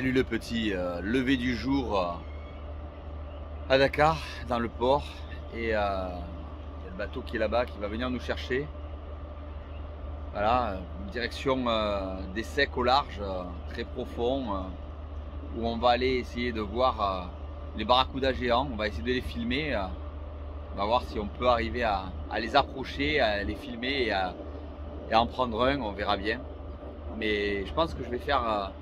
Salut le petit, lever du jour à Dakar, dans le port. Et il y a le bateau qui est là-bas qui va venir nous chercher. Voilà, direction des secs au large, très profond, où on va aller essayer de voir les barracudas géants. On va essayer de les filmer. On va voir si on peut arriver à les approcher, à les filmer et à en prendre un, on verra bien. Mais je pense que je vais faire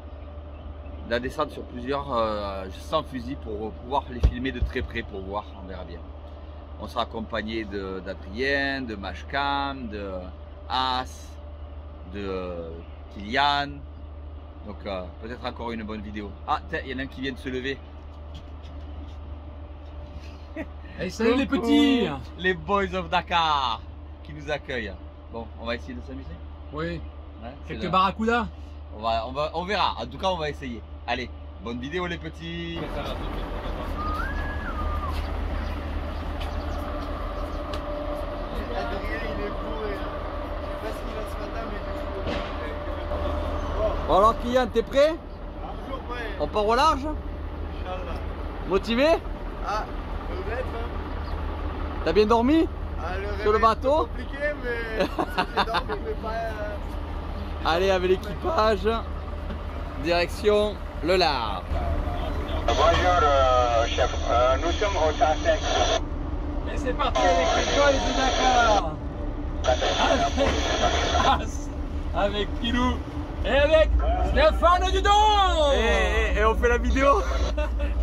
la descente sur plusieurs sans fusil pour pouvoir les filmer de très près pour voir, on verra bien. On sera accompagné d'Adrien, de Mashcam, de As, de Kylian. Donc peut-être encore une bonne vidéo. Ah, il y en a un qui vient de se lever. Hey, salut les petits! Les Boys of Dakar qui nous accueillent. Bon, on va essayer de s'amuser? Oui. Ouais, quelques barracudas? On verra. En tout cas, on va essayer. Allez, bonne vidéo les petits. Bon alors Kylian, t'es prêt? Toujours prêt. On part au large? Inch'Allah. Motivé? Ah, peut-être. T'as bien dormi? Ah, sur le bateau? C'est compliqué, mais j'ai dormi, mais pas. Allez, avec l'équipage, direction le large. Bonjour chef, nous sommes au 105. Et c'est parti avec les Boys de Dakar! Avec Pilou et avec Stéphane Dudon! Et on fait la vidéo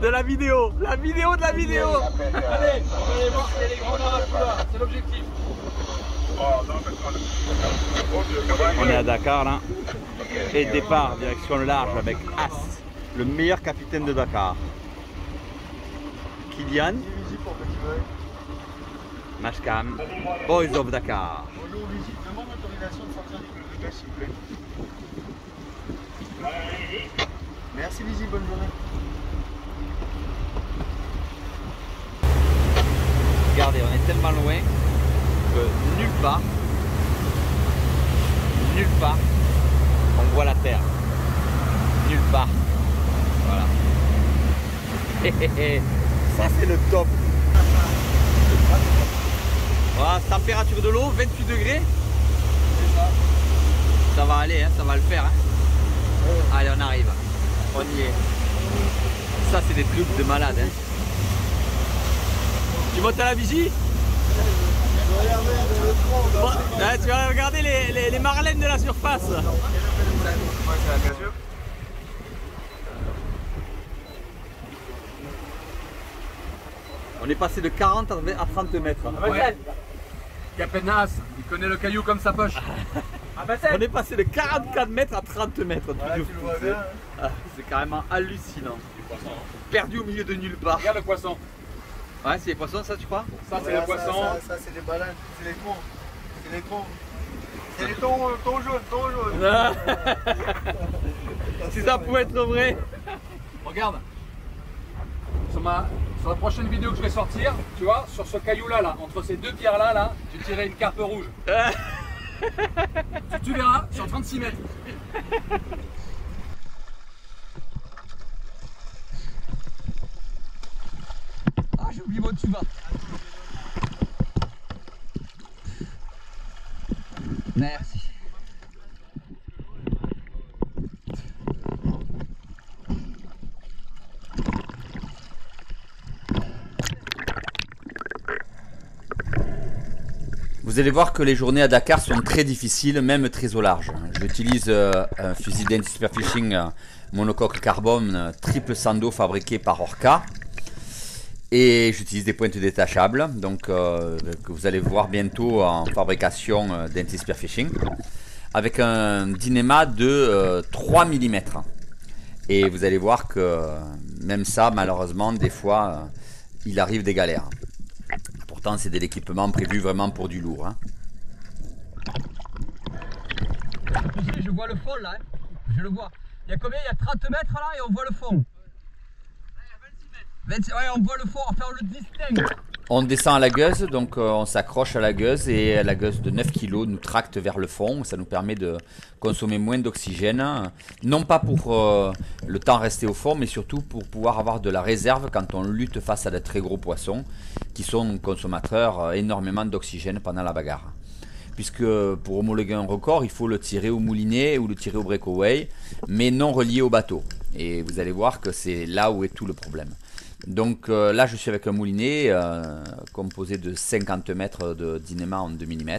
de la vidéo, la vidéo de la vidéo. Allez, on va aller voir s'il y a les grands barracudas, c'est l'objectif. On est à Dakar là. Et départ, direction le large avec As, le meilleur capitaine de Dakar. Kylian, Mashcam, Boys of Dakar. Bonjour Luigi, demande l'autorisation de sortir du gaz s'il vous plaît. Merci Luigi, bonne journée. Regardez, on est tellement loin que nulle part, on voit la terre. Nulle part. Voilà. Ça c'est le top. Voilà, température de l'eau, 28 degrés. Ça va aller, hein, ça va le faire. Hein. Allez, on arrive. On y est. Ça c'est des trucs de malade. Hein. Tu montes à la vigie? Bon, hein, tu vas regarder les marlènes de la surface. On est passé de 40 à 30 mètres. Ouais. Capenas, il connaît le caillou comme sa poche. On est passé de 44 mètres à 30 mètres. Ouais, tu le vois bien. C'est carrément hallucinant. Perdu au milieu de nulle part. Regarde le poisson. Ouais, c'est les poissons, ça tu crois? Ça c'est le poisson. Ça c'est des baleines, c'est les tons. C'est les tons. C'est les tons jaunes, Si ça pouvait être vrai. Regarde. Sur la prochaine vidéo que je vais sortir, tu vois, sur ce caillou là, entre ces deux pierres là, j'ai tiré une carpe rouge. Tu verras, sur 36 mètres. Ah, j'ai oublié mon tuba. Merci. Vous allez voir que les journées à Dakar sont très difficiles, même très au large. J'utilise un fusil d'anti-spearfishing monocoque carbone triple sando fabriqué par Orca. Et j'utilise des pointes détachables, donc que vous allez voir bientôt en fabrication d'anti-spearfishing. Avec un dynéma de 3 mm. Et vous allez voir que même ça, malheureusement, des fois, il arrive des galères. Pourtant, c'est de l'équipement prévu vraiment pour du lourd. Hein. Je vois le fond là, hein. Je le vois. Il y a combien? Il y a 30 mètres là et on voit le fond. Là, il y a 26 mètres. 26, ouais, on voit le fond, enfin on le distingue. On descend à la gueuse, donc on s'accroche à la gueuse et la gueuse de 9 kg nous tracte vers le fond. Ça nous permet de consommer moins d'oxygène, non pas pour le temps resté au fond, mais surtout pour pouvoir avoir de la réserve quand on lutte face à de très gros poissons qui sont consommateurs énormément d'oxygène pendant la bagarre. Puisque pour homologuer un record, il faut le tirer au moulinet ou le tirer au breakaway, mais non relié au bateau. Et vous allez voir que c'est là où est tout le problème. Donc là je suis avec un moulinet composé de 50 mètres de Dyneema en 2 mm.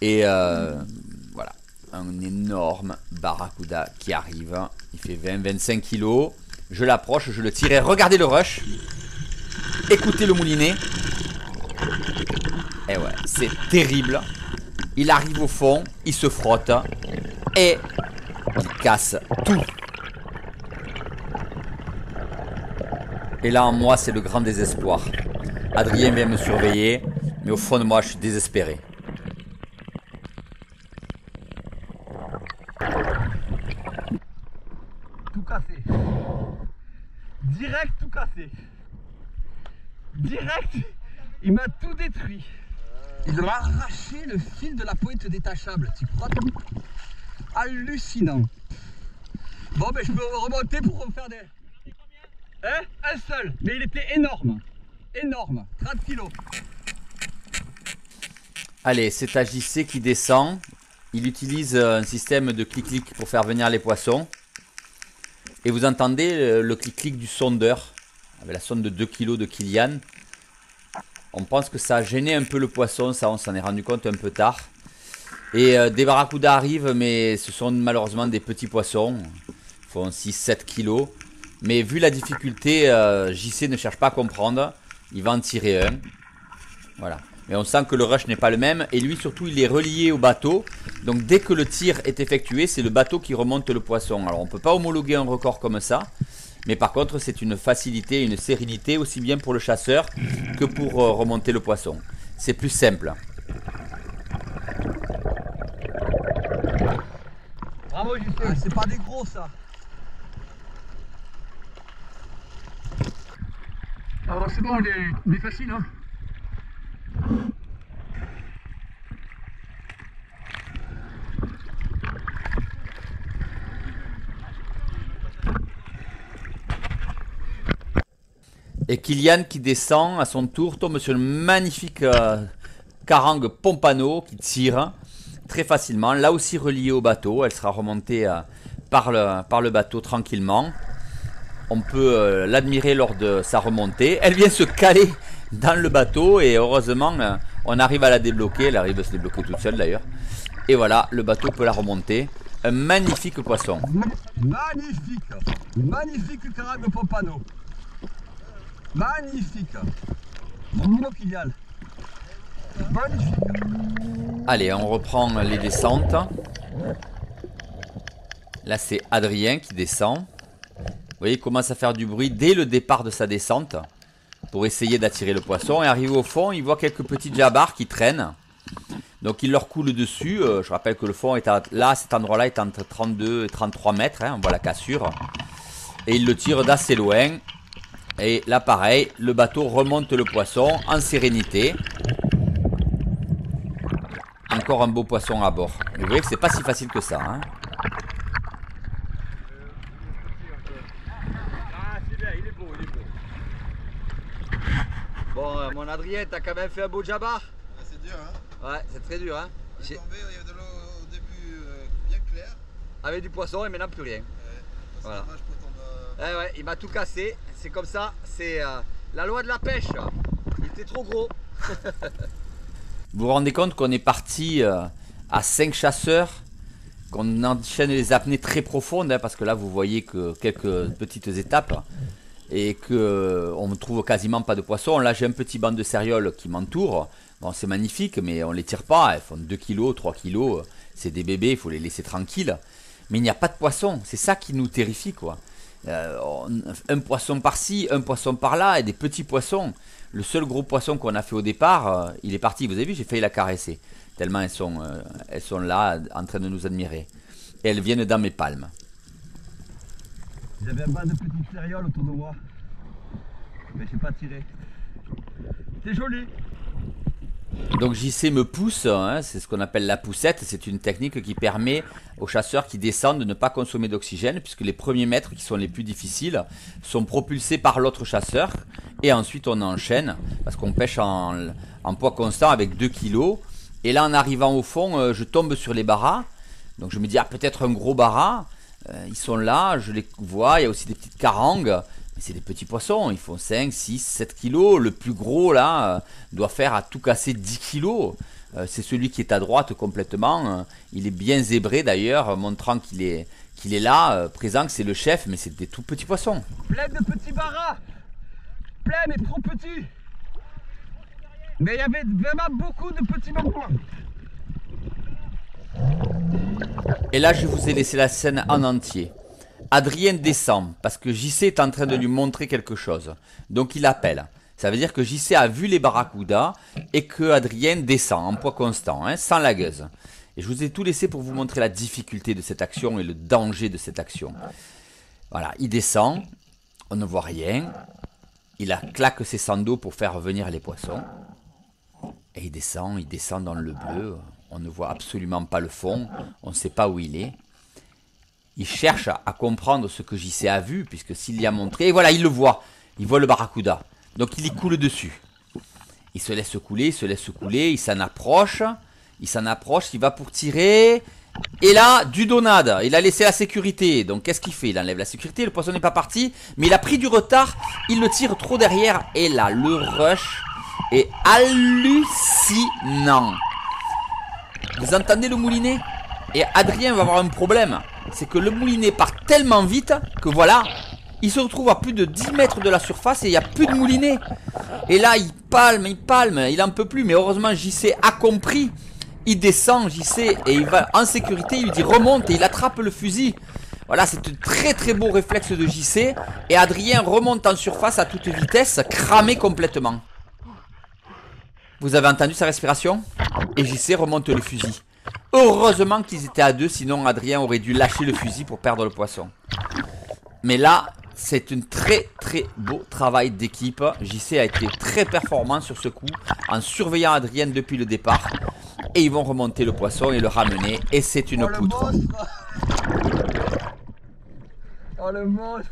Et voilà, un énorme barracuda qui arrive. Il fait 20-25 kg. Je l'approche, je le tire et regardez le rush. Écoutez le moulinet. Et ouais, c'est terrible. Il arrive au fond, il se frotte et il casse tout. Et là en moi c'est le grand désespoir. Adrien vient me surveiller, mais au fond de moi je suis désespéré. Tout cassé. Direct tout cassé. Direct, il m'a tout détruit. Il m'a arraché le fil de la pointe détachable. Tu crois? Hallucinant. Bon ben je peux remonter pour refaire des... Hein? Un seul, mais il était énorme. Énorme, 30 kilos. Allez, c'est JC qui descend. Il utilise un système de clic-clic pour faire venir les poissons. Et vous entendez le clic-clic du sondeur. Avec la sonde de 2 kg de Kylian. On pense que ça a gêné un peu le poisson. Ça, on s'en est rendu compte un peu tard. Et des barracudas arrivent, mais ce sont malheureusement des petits poissons. Ils font 6-7 kg. Mais vu la difficulté, JC ne cherche pas à comprendre. Il va en tirer un. Voilà. Mais on sent que le rush n'est pas le même. Et lui surtout il est relié au bateau. Donc dès que le tir est effectué, c'est le bateau qui remonte le poisson. Alors on ne peut pas homologuer un record comme ça. Mais par contre c'est une facilité, une sérénité aussi bien pour le chasseur que pour remonter le poisson. C'est plus simple. Bravo JC. Ah, c'est pas des gros ça. Alors c'est bon, il est facile, hein. Et Kylian qui descend à son tour tombe sur le magnifique carangue pompano qui tire très facilement. Là aussi reliée au bateau, elle sera remontée par le bateau tranquillement. On peut l'admirer lors de sa remontée. Elle vient se caler dans le bateau et heureusement on arrive à la débloquer. Elle arrive à se débloquer toute seule d'ailleurs. Et voilà, le bateau peut la remonter. Un magnifique poisson. Magnifique. Magnifique carangue pompano. Magnifique. Bravo Kylian. Magnifique. Allez, on reprend les descentes. Là c'est Adrien qui descend. Vous voyez, il commence à faire du bruit dès le départ de sa descente pour essayer d'attirer le poisson. Et arrivé au fond, il voit quelques petits jabars qui traînent. Donc il leur coule dessus. Je rappelle que le fond est là, cet endroit-là est entre 32 et 33 mètres. Hein, on voit la cassure. Et il le tire d'assez loin. Et là pareil, le bateau remonte le poisson en sérénité. Encore un beau poisson à bord. Mais vous voyez que c'est pas si facile que ça. Hein. Bon, mon Adrien, t'as quand même fait un beau jabar. Ah, c'est dur, hein. Ouais, c'est très dur, hein. J'ai tombé, il y avait de l'eau au début bien clair. Avec du poisson et maintenant plus rien. Voilà. Dommage pour ton, Eh ouais, il m'a tout cassé. C'est comme ça, c'est la loi de la pêche. Il était trop gros. Vous vous rendez compte qu'on est parti à 5 chasseurs, qu'on enchaîne les apnées très profondes, hein, parce que là vous voyez que quelques petites étapes et qu'on ne trouve quasiment pas de poissons. Là j'ai un petit banc de cérioles qui m'entoure. Bon, c'est magnifique, mais on ne les tire pas. Elles font 2 kg, 3 kg. C'est des bébés, il faut les laisser tranquilles. Mais il n'y a pas de poisson. C'est ça qui nous terrifie, quoi. Un poisson par-ci, un poisson par-là, et des petits poissons. Le seul gros poisson qu'on a fait au départ, il est parti. Vous avez vu, j'ai failli la caresser. Tellement elles sont là, en train de nous admirer. Et elles viennent dans mes palmes. J'avais un banc de petites cérioles autour de moi. Mais j'ai pas tiré. T'es joli. Donc JC me pousse, hein, c'est ce qu'on appelle la poussette. C'est une technique qui permet aux chasseurs qui descendent de ne pas consommer d'oxygène, puisque les premiers mètres qui sont les plus difficiles sont propulsés par l'autre chasseur. Et ensuite on enchaîne, parce qu'on pêche en poids constant avec 2 kg. Et là en arrivant au fond, je tombe sur les baras. Donc je me dis, ah, peut-être un gros bara. Ils sont là, je les vois, il y a aussi des petites carangues. Mais c'est des petits poissons, ils font 5, 6, 7 kilos. Le plus gros là doit faire à tout casser 10 kilos. C'est celui qui est à droite complètement. Il est bien zébré d'ailleurs, montrant qu'il est là, présent, que c'est le chef, mais c'est des tout petits poissons. Plein de petits baras. Plein mais trop petits. Mais il y avait vraiment beaucoup de petits baras. Et là je vous ai laissé la scène en entier. Adrien descend parce que JC est en train de lui montrer quelque chose. Donc il appelle. Ça veut dire que JC a vu les barracudas et que Adrien descend en poids constant, hein, sans lagueuse. Et je vous ai tout laissé pour vous montrer la difficulté de cette action et le danger de cette action. Voilà, il descend, on ne voit rien. Il claque ses sandos pour faire revenir les poissons. Et il descend dans le bleu. On ne voit absolument pas le fond, on ne sait pas où il est. Il cherche à comprendre ce que JC a vu, puisque s'il y a montré, et voilà, il le voit. Il voit le barracuda. Donc il y coule dessus. Il se laisse couler, il s'en approche, il va pour tirer. Et là, du donade, il a laissé la sécurité. Donc qu'est-ce qu'il fait? Il enlève la sécurité, le poisson n'est pas parti, mais il a pris du retard, il le tire trop derrière. Et là, le rush est hallucinant. Vous entendez le moulinet? Et Adrien va avoir un problème. C'est que le moulinet part tellement vite que voilà, il se retrouve à plus de 10 mètres de la surface et il n'y a plus de moulinet. Et là, il palme, il en peut plus. Mais heureusement, JC a compris. Il descend, JC, et il va en sécurité. Il lui dit remonte et il attrape le fusil. Voilà, c'est un très très beau réflexe de JC. Et Adrien remonte en surface à toute vitesse, cramé complètement. Vous avez entendu sa respiration? Et JC remonte le fusil. Heureusement qu'ils étaient à deux, sinon Adrien aurait dû lâcher le fusil pour perdre le poisson. Mais là, c'est un très très beau travail d'équipe. JC a été très performant sur ce coup, en surveillant Adrien depuis le départ. Et ils vont remonter le poisson et le ramener. Et c'est une poutre. Oh le monstre.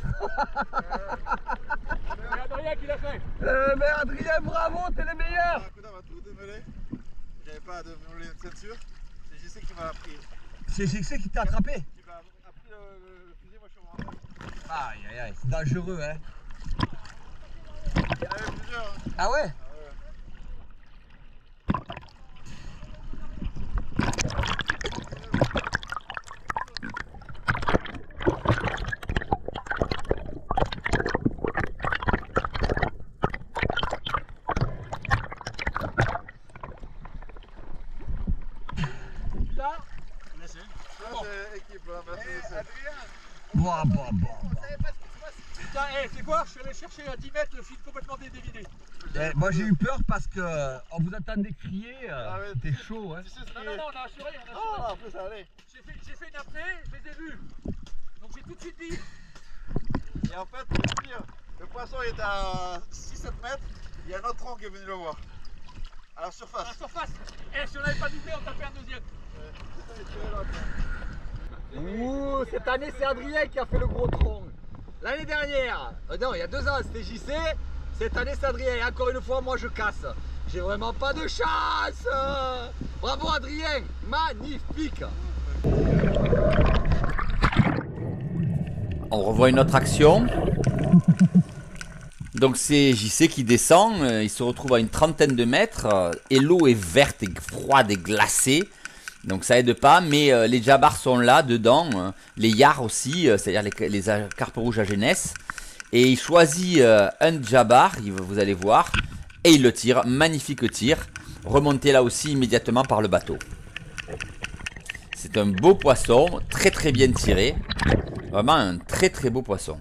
C'est Adrien qui l'a fait. Mais Adrien, bravo, t'es le meilleur. J'avais pas de ceinture. C'est JC qui m'a pris. C'est JC qui t'a attrapé? Qui m'a pris le fusil, moi je suis rentré. Aïe aïe aïe, c'est dangereux hein. Il y en avait plusieurs. Hein. Ah ouais? Putain, c'est quoi? Je suis allé chercher à 10 mètres le fil complètement dévidé. Moi j'ai eu peur parce que on vous entendait crier, c'était chaud hein. Non, on a assuré, Ah, après ça allait. J'ai fait une apnée, je les ai vus. Donc j'ai tout de suite dit. Et en fait, le pire, le poisson il était à 6-7 mètres, il y a un autre tronc qui est venu le voir. À la surface. À la surface. Et si on n'avait pas doublé, on tapait un deuxième. Ouh, cette année c'est Adrien qui a fait le gros tronc. L'année dernière, non, il y a 2 ans c'était JC. Cette année c'est Adrien. Et encore une fois, moi je casse. J'ai vraiment pas de chance. Bravo Adrien, magnifique. On revoit une autre action. Donc c'est JC qui descend. Il se retrouve à une trentaine de mètres. Et l'eau est verte et froide et glacée. Donc ça aide pas, mais les jabars sont là dedans, les yars aussi, c'est-à-dire les carpes rouges à jeunesse. Et il choisit un jabar, vous allez voir, et il le tire, magnifique tir, remonté là aussi immédiatement par le bateau. C'est un beau poisson, très très bien tiré, vraiment un très très beau poisson.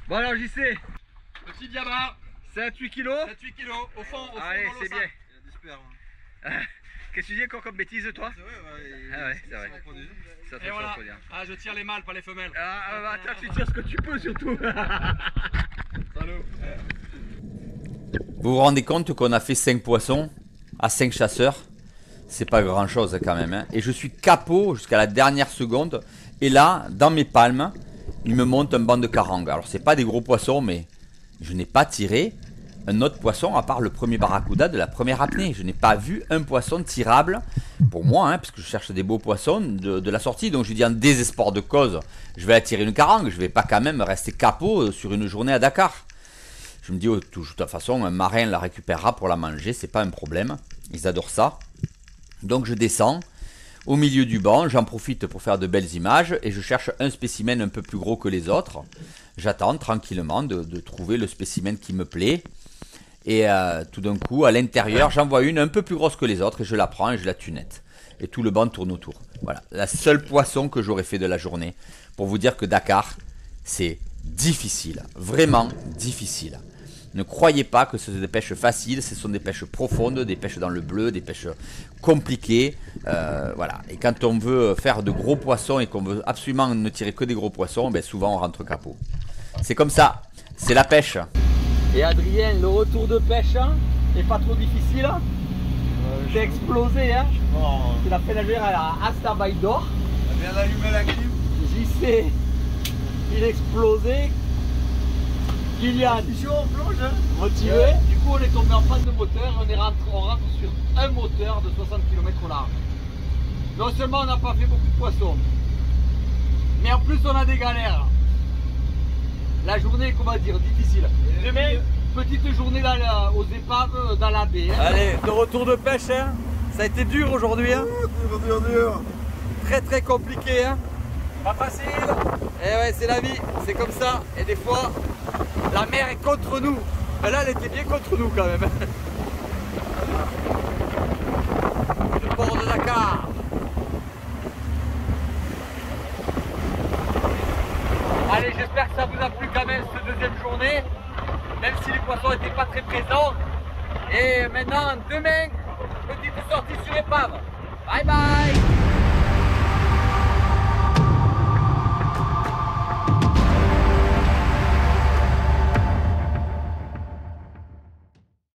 Bon alors JC, Le petit diamant, 7-8 kilos. 7-8 kilos, au fond Allez, dans l'eau c'est sale. bien. récupère. Qu'est-ce que tu dis encore comme bêtise toi? C'est vrai, Ah ouais, c'est vrai. Ça Et voilà. Ah, je tire les mâles, pas les femelles. Attends, tu tires ce que tu peux surtout. Salut. Vous vous rendez compte qu'on a fait 5 poissons à 5 chasseurs? C'est pas grand chose quand même, hein. Et je suis capot jusqu'à la dernière seconde. Et là, dans mes palmes, il me monte un banc de carangue. Alors c'est pas des gros poissons, mais je n'ai pas tiré un autre poisson à part le premier barracuda de la première apnée. Je n'ai pas vu un poisson tirable pour moi, hein, parce que je cherche des beaux poissons de la sortie. Donc je dis en désespoir de cause, je vais attirer une carangue. Je vais pas quand même rester capot sur une journée à Dakar. Je me dis, de toute façon, un marin la récupérera pour la manger, c'est pas un problème. Ils adorent ça. Donc je descends au milieu du banc, j'en profite pour faire de belles images et je cherche un spécimen un peu plus gros que les autres. J'attends tranquillement de trouver le spécimen qui me plaît. Et tout d'un coup, à l'intérieur, j'en vois une un peu plus grosse que les autres et je la prends et je la tue net. Et tout le banc tourne autour. Voilà, la seule poisson que j'aurais fait de la journée. Pour vous dire que Dakar, c'est difficile, vraiment difficile. Ne croyez pas que ce sont des pêches faciles, ce sont des pêches profondes, des pêches dans le bleu, des pêches compliquées. Voilà. Et quand on veut faire de gros poissons et qu'on veut absolument ne tirer que des gros poissons, ben souvent on rentre capot. C'est comme ça, c'est la pêche. Et Adrien, le retour de pêche hein, est pas trop difficile. J'ai explosé, hein. C'est la pénagère à Asta d'or. Elle vient d'allumer la clim. JC, il explosait. Kylian, on plonge, hein. motivé. Du coup, on est tombé en panne de moteur. On rentre sur un moteur de 60 km au large. Non seulement on n'a pas fait beaucoup de poissons, mais en plus on a des galères. La journée est, comment dire, difficile. Demain, petite journée aux épaves dans la baie. Hein. Allez, de retour de pêche. Hein. Ça a été dur aujourd'hui. Hein. Dur. Très très compliqué. Hein. Pas facile. Et ouais, c'est la vie, c'est comme ça. Et des fois, la mer est contre nous. Mais là, elle était bien contre nous quand même. Le port de Dakar. Allez, j'espère que ça vous a plu quand même cette deuxième journée. Même si les poissons n'étaient pas très présents. Et maintenant, demain, petite sortie sur épave. Bye bye.